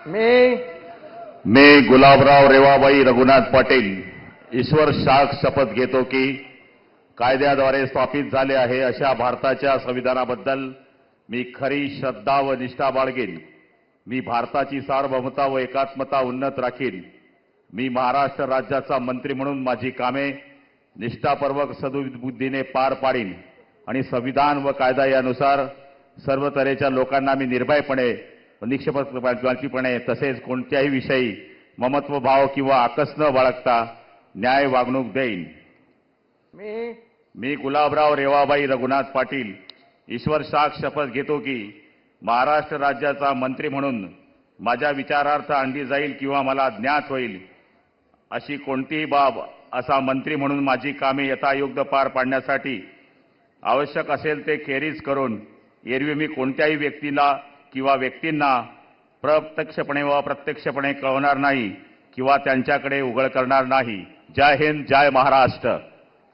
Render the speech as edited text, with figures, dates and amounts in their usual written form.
मी मी गुलाबराव रेवाबाई रघुनाथ पाटील ईश्वर साक्ष शपथ घेतो की कायद्याद्वारे स्थापित झाले आहे अशा भारताच्या संविधानाबद्दल मी खरी श्रद्धा व निष्ठा बाळगेन. मी भारताची सार्वभौमता व एकात्मता उन्नत राखीन. मी महाराष्ट्र राज्याचा मंत्री म्हणून माझी कामे निष्ठापूर्वक सद्बुद्धीने पार पाडीन आणि संविधान व कायदा यानुसार सर्व तऱ्हेच्या लोकांना मी निर्भयपणे व निष्पक्षपातीपणे तसेच कोणत्याही विषयी ममत्व भाव किंवा आकस न बाळगता न्याय वागणूक देईन. मी गुलाबराव रेवाबाई रघुनाथ पाटील ईश्वर साक्ष शपथ घेतो की महाराष्ट्र राज्याचा मंत्री म्हणून माझ्या विचारार्थ आणली जाईल किंवा मला ज्ञात होईल अशी कोणतीही बाब असा मंत्री म्हणून माझी कामे यथायोग्य पार पाडण्यासाठी आवश्यक असेल ते खेरीज करून एरवी मी कोणत्याही व्यक्तीला किंवा व्यक्तींना प्रत्यक्षपणे व अप्रत्यक्षपणे कळवणार नाही किंवा त्यांच्याकडे उघड करणार नाही. जय हिंद, जय महाराष्ट्र.